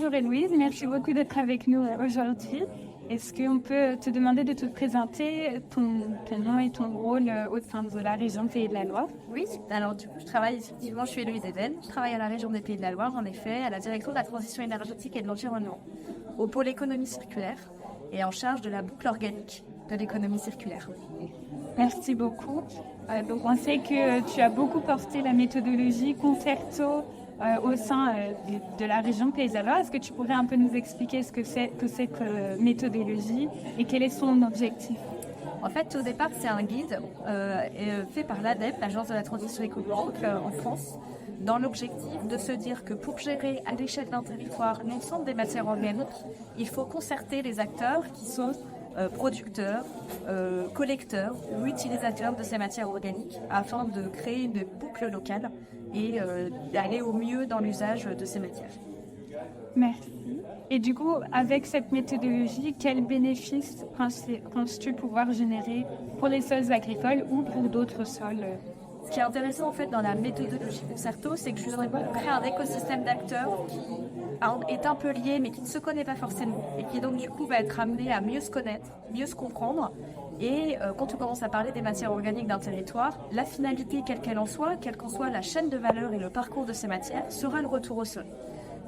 Bonjour Héloïse, merci beaucoup d'être avec nous aujourd'hui. Est-ce qu'on peut te demander de te présenter ton nom et ton rôle au sein de la région Pays de la Loire? Oui, alors du coup, je suis Héloïse Eden, je travaille à la région des Pays de la Loire, en effet, à la direction de la transition énergétique et de l'environnement, au pôle économie circulaire et en charge de la boucle organique de l'économie circulaire. Merci beaucoup. Donc on sait que tu as beaucoup porté la méthodologie Concerto au sein de la région Pays de la Loire. Est-ce que tu pourrais un peu nous expliquer ce que c'est que cette méthodologie et quel est son objectif? En fait, au départ, c'est un guide fait par l'ADEME, l'Agence de la transition écologique en France, dans l'objectif de se dire que pour gérer à l'échelle d'un territoire l'ensemble des matières organiques, il faut concerter les acteurs qui sont producteurs, collecteurs ou utilisateurs de ces matières organiques afin de créer une boucle locale et d'aller au mieux dans l'usage de ces matières. Merci. Et du coup, avec cette méthodologie, quels bénéfices penses-tu pouvoir générer pour les sols agricoles ou pour d'autres sols? Ce qui est intéressant en fait dans la méthodologie Concerto, c'est que justement on crée un écosystème d'acteurs qui est un peu lié mais qui ne se connaît pas forcément et qui donc du coup va être amené à mieux se connaître, mieux se comprendre. Et quand on commence à parler des matières organiques d'un territoire, la finalité quelle qu'elle en soit, quelle qu'en soit la chaîne de valeur et le parcours de ces matières, sera le retour au sol.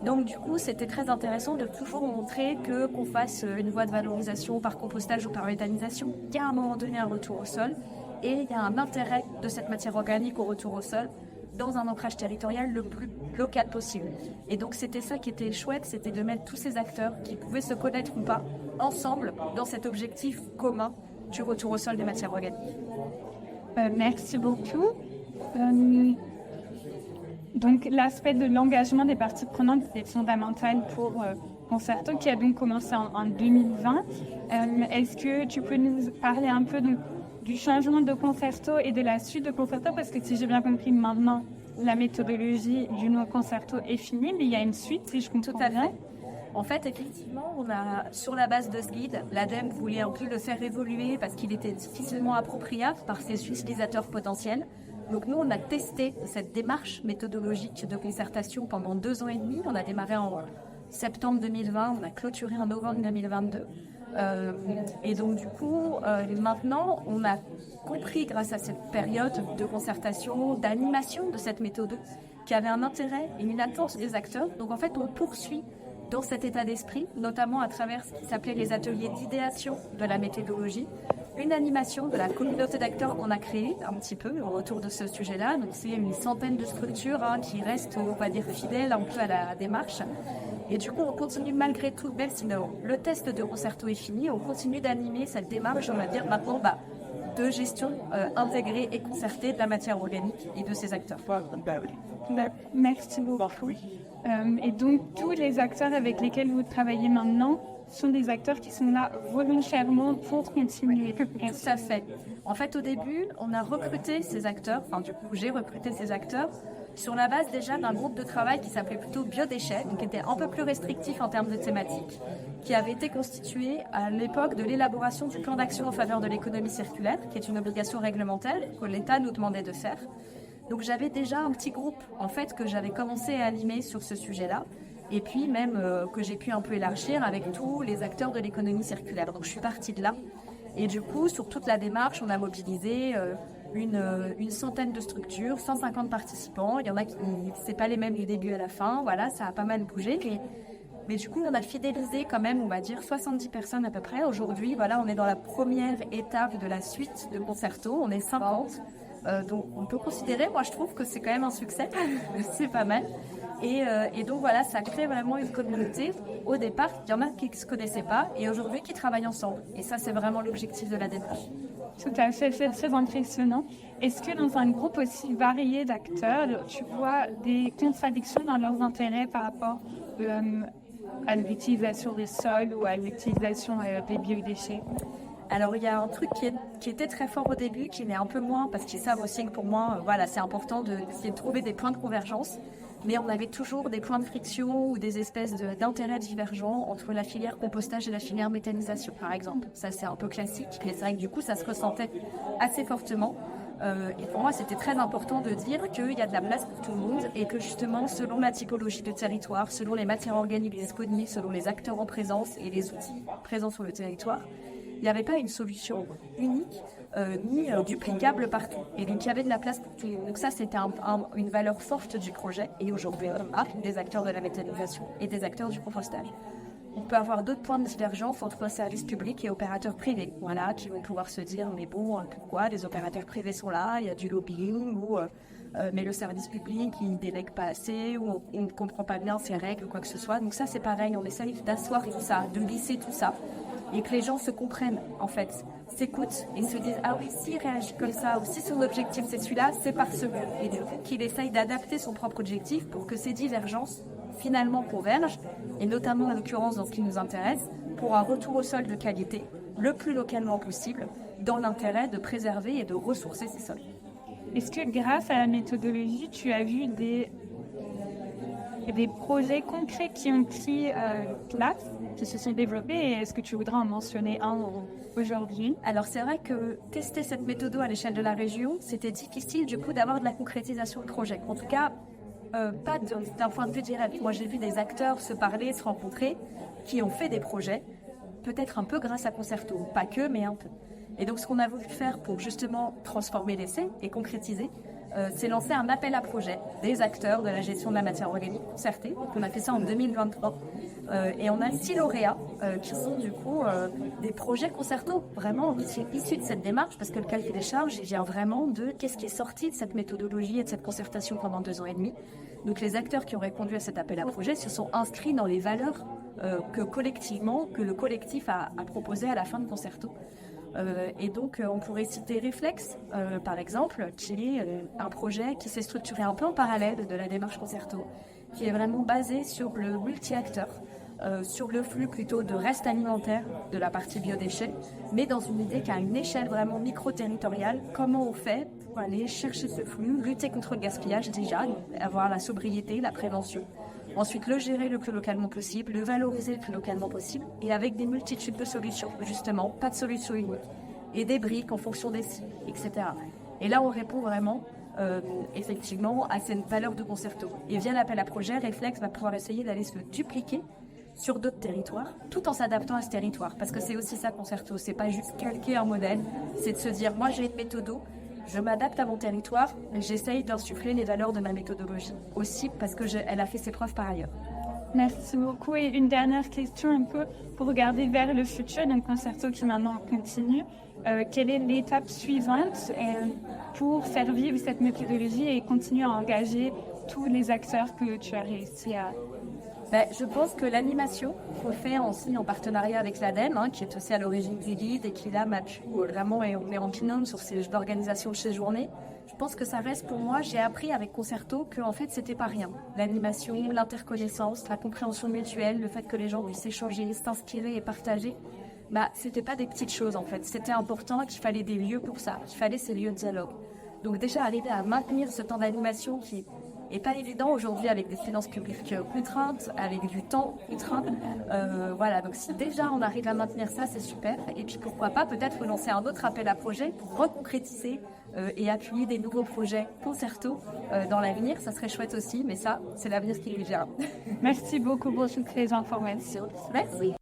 Donc du coup, c'était très intéressant de toujours montrer que qu'on fasse une voie de valorisation par compostage ou par méthanisation, il y a à un moment donné un retour au sol et il y a un intérêt de cette matière organique au retour au sol dans un ancrage territorial le plus local possible. Et donc c'était ça qui était chouette, c'était de mettre tous ces acteurs qui pouvaient se connaître ou pas ensemble dans cet objectif commun du retour au sol des matières organiques. Merci beaucoup. Donc l'aspect de l'engagement des parties prenantes est fondamental pour Concerto qui a donc commencé en 2020. Est-ce que tu peux nous parler un peu du changement de Concerto et de la suite de Concerto? Parce que si j'ai bien compris, maintenant la méthodologie du nouveau Concerto est finie, mais il y a une suite, si je comprends bien. Tout à fait. En fait, effectivement, sur la base de ce guide, l'ADEME voulait un peu le faire évoluer parce qu'il était difficilement appropriable par ses utilisateurs potentiels. Donc nous, on a testé cette démarche méthodologique de concertation pendant 2 ans et demi. On a démarré en septembre 2020, on a clôturé en novembre 2022. Et donc du coup, maintenant, on a compris grâce à cette période de concertation, d'animation de cette méthode, qui avait un intérêt et une attente des acteurs. Donc en fait, on poursuit dans cet état d'esprit, notamment à travers ce qui s'appelait les ateliers d'idéation de la méthodologie, une animation de la communauté d'acteurs qu'on a créée un petit peu autour de ce sujet-là. Donc c'est une centaine de structures qui restent, on va dire, fidèles un peu à la démarche. Et du coup, on continue malgré tout, même si le test de Concerto est fini, on continue d'animer cette démarche, on va dire maintenant, de gestion intégrée et concertée de la matière organique et de ses acteurs. Merci beaucoup. Et donc, tous les acteurs avec lesquels vous travaillez maintenant sont des acteurs qui sont là volontairement pour continuer. Tout à fait. En fait, au début, on a recruté ces acteurs, j'ai recruté ces acteurs sur la base déjà d'un groupe de travail qui s'appelait plutôt biodéchets, donc qui était un peu plus restrictif en termes de thématiques, qui avait été constitué à l'époque de l'élaboration du plan d'action en faveur de l'économie circulaire, qui est une obligation réglementaire que l'État nous demandait de faire. Donc j'avais déjà un petit groupe en fait que j'avais commencé à animer sur ce sujet-là, et puis même que j'ai pu un peu élargir avec tous les acteurs de l'économie circulaire. Donc je suis partie de là, et du coup sur toute la démarche, on a mobilisé une centaine de structures, 150 participants. Il y en a qui c'est pas les mêmes du début à la fin. Voilà, ça a pas mal bougé. Mais du coup, on a fidélisé quand même, on va dire, 70 personnes à peu près. Aujourd'hui, voilà, on est dans la première étape de la suite de Concerto. On est 50. Donc, on peut considérer, moi, je trouve que c'est quand même un succès. C'est pas mal. Et donc, voilà, ça crée vraiment une communauté. Au départ, il y en a qui ne se connaissaient pas et aujourd'hui qui travaillent ensemble. Et ça, c'est vraiment l'objectif de la démarche. Tout à fait, c'est très impressionnant. Est-ce que dans un groupe aussi varié d'acteurs, tu vois des contradictions dans leurs intérêts par rapport à l'utilisation des sols ou à l'utilisation des biodéchets? Alors, il y a un truc qui était très fort au début, qui l'est un peu moins, parce qu'ils savent aussi que pour moi, voilà, c'est important d'essayer de trouver des points de convergence. Mais on avait toujours des points de friction ou des espèces d'intérêts divergents entre la filière compostage et la filière méthanisation, par exemple. Ça, c'est un peu classique, mais c'est vrai que du coup, ça se ressentait assez fortement. Et pour moi, c'était très important de dire qu'il y a de la place pour tout le monde et que justement, selon la typologie de territoire, selon les matières organiques disponibles, selon les acteurs en présence et les outils présents sur le territoire, il n'y avait pas une solution unique ni duplicable partout. Et donc, il y avait de la place pour tout le monde. Donc ça, c'était une valeur forte du projet. Et aujourd'hui, on a des acteurs de la méthanisation et des acteurs du compostage. On peut avoir d'autres points de divergence entre services publics et opérateurs privés, voilà, qui vont pouvoir se dire mais bon, pourquoi les opérateurs privés sont là, il y a du lobbying, mais le service public il ne délègue pas assez, ou on ne comprend pas bien ses règles ou quoi que ce soit. Donc ça c'est pareil, on essaye d'asseoir tout ça, de lisser tout ça, et que les gens se comprennent en fait, s'écoutent et se disent ah oui, s'il réagit comme ça, ou si son objectif c'est celui-là, c'est parce que, et du coup qu'il essaye d'adapter son propre objectif pour que ces divergences finalement convergent, et notamment en l'occurrence dans ce qui nous intéresse, pour un retour au sol de qualité, le plus localement possible, dans l'intérêt de préserver et de ressourcer ces sols. Est-ce que grâce à la méthodologie, tu as vu des projets concrets qui ont pris place, qui se sont développés, et est-ce que tu voudrais en mentionner un aujourd'hui? Alors c'est vrai que tester cette méthode à l'échelle de la région, c'était difficile du coup d'avoir de la concrétisation de projet. En tout cas, pas d'un point de vue direct. Moi, j'ai vu des acteurs se parler, se rencontrer, qui ont fait des projets, peut-être un peu grâce à Concerto. Pas que, mais un peu. Et donc, ce qu'on a voulu faire pour justement transformer l'essai et concrétiser, c'est lancer un appel à projet des acteurs de la gestion de la matière organique concertée. Donc, on a fait ça en 2023. Et on a 6 lauréats qui sont du coup des projets Concerto, vraiment issus de cette démarche, parce que le cahier des charges, il vient vraiment de qu'est-ce qui est sorti de cette méthodologie et de cette concertation pendant 2 ans et demi. Donc les acteurs qui ont répondu à cet appel à projet se sont inscrits dans les valeurs que le collectif a proposées à la fin de Concerto. Et donc, on pourrait citer Reflex, par exemple, qui est un projet qui s'est structuré un peu en parallèle de la démarche Concerto, qui est vraiment basé sur le multi-acteur, sur le flux plutôt de reste alimentaire de la partie biodéchets, mais dans une idée qui a une échelle vraiment micro-territoriale. Comment on fait pour aller chercher ce flux, lutter contre le gaspillage déjà, avoir la sobriété, la prévention. Ensuite, le gérer le plus localement possible, le valoriser le plus localement possible, et avec des multitudes de solutions, justement, pas de solution unique, et des briques en fonction des cibles, etc. Et là, on répond vraiment, effectivement, à cette valeur de Concerto. Et via l'appel à projet, Reflex va pouvoir essayer d'aller se dupliquer sur d'autres territoires, tout en s'adaptant à ce territoire. Parce que c'est aussi ça, Concerto, c'est pas juste calquer un modèle, c'est de se dire, moi j'ai une méthode, je m'adapte à mon territoire, mais j'essaye d'insuffler les valeurs de ma méthodologie aussi parce que elle a fait ses preuves par ailleurs. Merci beaucoup. Et une dernière question un peu pour regarder vers le futur d'un Concerto qui maintenant continue. Quelle est l'étape suivante pour faire vivre cette méthodologie et continuer à engager tous les acteurs que tu as réussi à... Je pense que l'animation qu'on fait aussi en partenariat avec l'ADEME, qui est aussi à l'origine du guide et qui là m'a pu vraiment, et on est en binôme sur l'organisation de ces journées, je pense que ça reste pour moi, j'ai appris avec Concerto que en fait c'était pas rien. L'animation, l'interconnaissance, la compréhension mutuelle, le fait que les gens puissent échanger, s'inspirer et partager, c'était pas des petites choses en fait. C'était important qu'il fallait des lieux pour ça, qu'il fallait ces lieux de dialogue. Donc déjà arriver à maintenir ce temps d'animation qui est pas évident aujourd'hui avec des finances publiques contraintes, avec du temps contraint. Voilà, donc si déjà on arrive à maintenir ça, c'est super. Et puis pourquoi pas peut-être lancer un autre appel à projet pour reconcrétiser et appuyer des nouveaux projets Concerto dans l'avenir. Ça serait chouette aussi, mais ça, c'est l'avenir qui nous gère. Merci beaucoup pour toutes les informations. Merci.